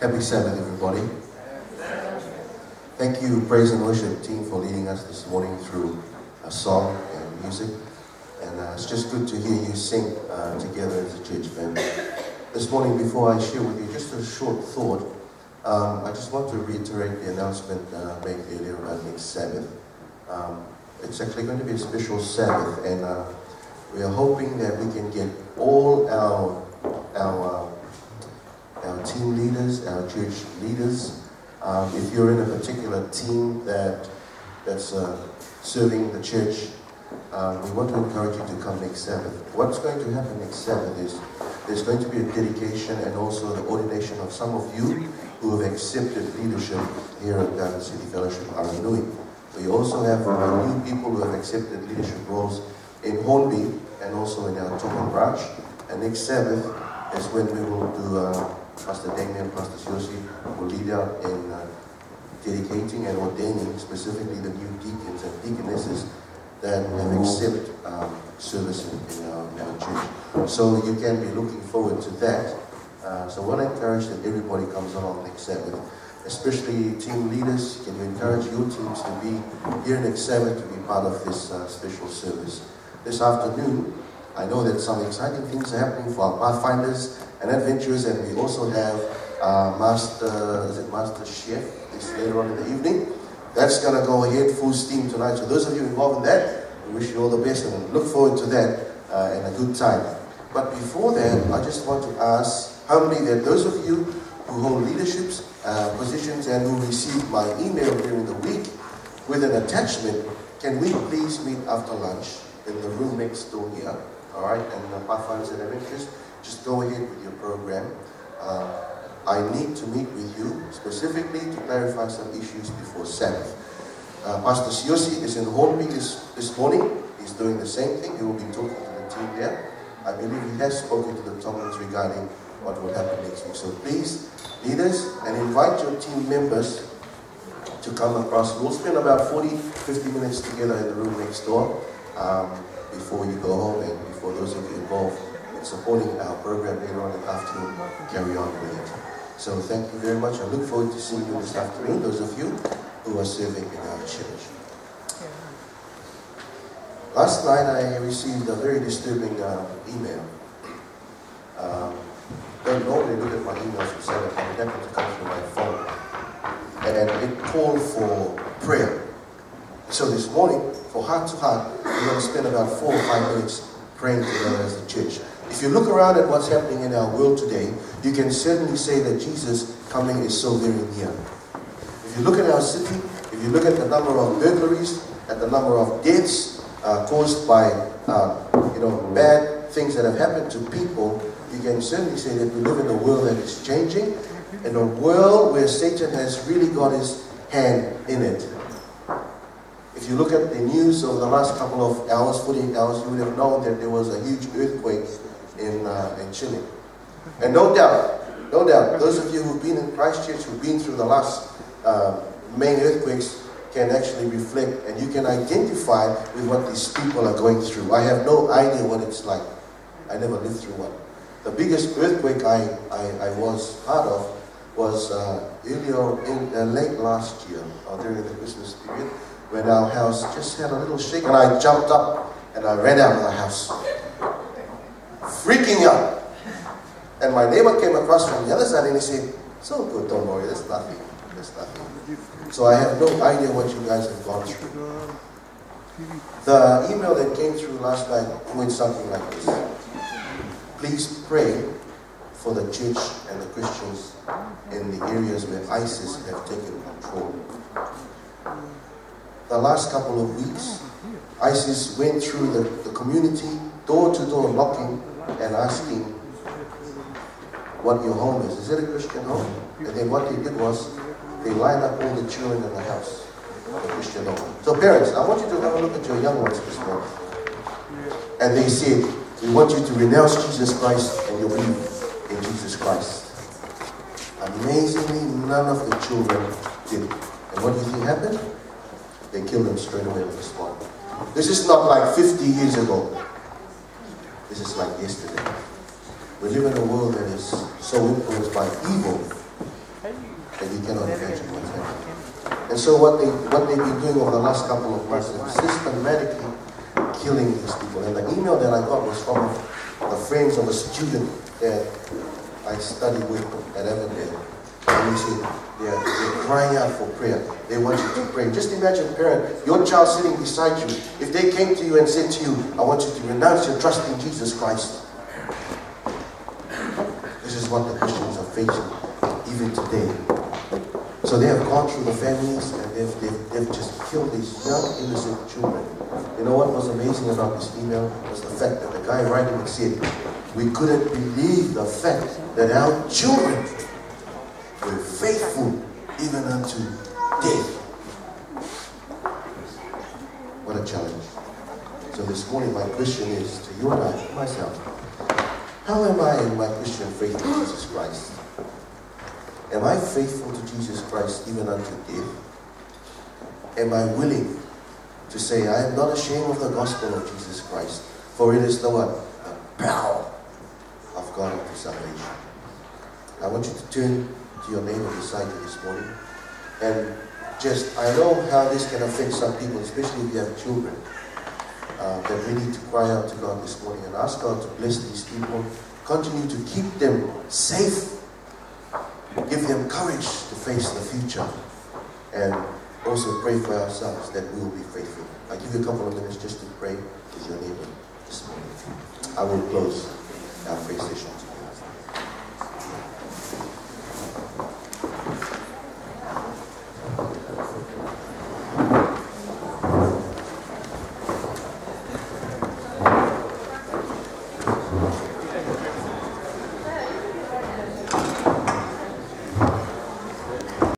Happy Sabbath, everybody. Thank you, praise and worship team, for leading us this morning through a song and music. And it's just good to hear you sing together as a church family. This morning, before I share with you just a short thought, I just want to reiterate the announcement made earlier about next Sabbath. It's actually going to be a special Sabbath, and we are hoping that we can get all our team leaders, our church leaders. If you're in a particular team that's serving the church, we want to encourage you to come next Sabbath. What's going to happen next Sabbath is there's going to be a dedication and also the ordination of some of you who have accepted leadership here at Garden City Fellowship Aranui. We also have new people who have accepted leadership roles in Hornby and also in our Tonga branch. And next Sabbath is when we will do, Pastor Damien, Pastor Siosi will lead out in dedicating and ordaining specifically the new deacons and deaconesses that have accepted service in our church. So you can be looking forward to that. So I want to encourage that everybody comes along next Sabbath, especially team leaders. Can you encourage your teams to be here next Sabbath to be part of this special service? This afternoon, I know that some exciting things are happening for our pathfinders and adventurers, and we also have Master Chef this later on in the evening. That's going to go ahead full steam tonight. So those of you involved in that, we wish you all the best and look forward to that and a good time. But before that, I just want to ask humbly that those of you who hold leadership positions and who receive my email during the week with an attachment, can we please meet after lunch in the room next door here? All right, and Pathfinders and Adventures, just go ahead with your program. I need to meet with you specifically to clarify some issues before Sabbath. Pastor Siosi is in Hornby this morning. He's doing the same thing. He will be talking to the team there. I believe he has spoken to the Tongans regarding what will happen next week. So please, leaders, and invite your team members to come across. We'll spend about 40-50 minutes together in the room next door before you go home, and before those of you involved in supporting our program later on in the afternoon carry on with it. So thank you very much. I look forward to seeing you this afternoon, those of you who are serving in our church. Last night I received a very disturbing email. Don't normally look at my emails from Saturday, it happened to come through my phone. And it called for prayer. So this morning, for Heart-to-Heart, we're going to spend about 4 or 5 minutes praying together as a church. If you look around at what's happening in our world today, you can certainly say that Jesus coming is so very near. If you look at our city, if you look at the number of burglaries, at the number of deaths caused by bad things that have happened to people, you can certainly say that we live in a world that is changing, in a world where Satan has really got his hand in it. If you look at the news over the last couple of hours, 48 hours, you would have known that there was a huge earthquake in Chile. And no doubt, those of you who've been in Christchurch, who've been through the last main earthquakes, can actually reflect and you can identify with what these people are going through. I have no idea what it's like. I never lived through one. The biggest earthquake I was part of was earlier in late last year, or during the Christmas period, when our house just had a little shake, and I jumped up and I ran out of the house, freaking out. And my neighbor came across from the other side and he said, "So good, don't worry, there's nothing. There's nothing." So I have no idea what you guys have gone through. The email that came through last night went something like this: please pray for the church and the Christians in the areas where ISIS have taken control. The last couple of weeks, ISIS went through the community, door to door knocking and asking what your home is. Is it a Christian home? And then what they did was, they lined up all the children in the house, the Christian home. So parents, I want you to have a look at your young ones this morning. And they said, we want you to renounce Jesus Christ and you believe in Jesus Christ. Amazingly, none of the children did. And what do you think happened? They killed them straight away on the spot. This is not like 50 years ago. This is like yesterday. We live in a world that is so influenced by evil that you cannot imagine what's happening. And so what they've been doing over the last couple of months is systematically killing these people. And the email that I got was from the friends of a student that I studied with at Avondale. And he said, they're crying out for prayer. They want you to pray. Just imagine, parent, your child sitting beside you. If they came to you and said to you, I want you to renounce your trust in Jesus Christ. This is what the Christians are facing even today. So they have gone through the families and they've just killed these young innocent children. You know what was amazing about this email was the fact that the guy writing it said, we couldn't believe the fact that our children were faithful even unto death. What a challenge. So this morning my question is to you and I, myself, how am I in my Christian faith in Jesus Christ? Am I faithful to Jesus Christ even unto death? Am I willing to say, I am not ashamed of the gospel of Jesus Christ, for it is the what? The power of God unto salvation. I want you to turn to your neighbor beside you this morning. And just, I know how this can affect some people, especially if you have children, that we need to cry out to God this morning and ask God to bless these people, continue to keep them safe, give them courage to face the future, and also pray for ourselves that we will be faithful. I'll give you a couple of minutes just to pray with your neighbor this morning. I will close our prayer session.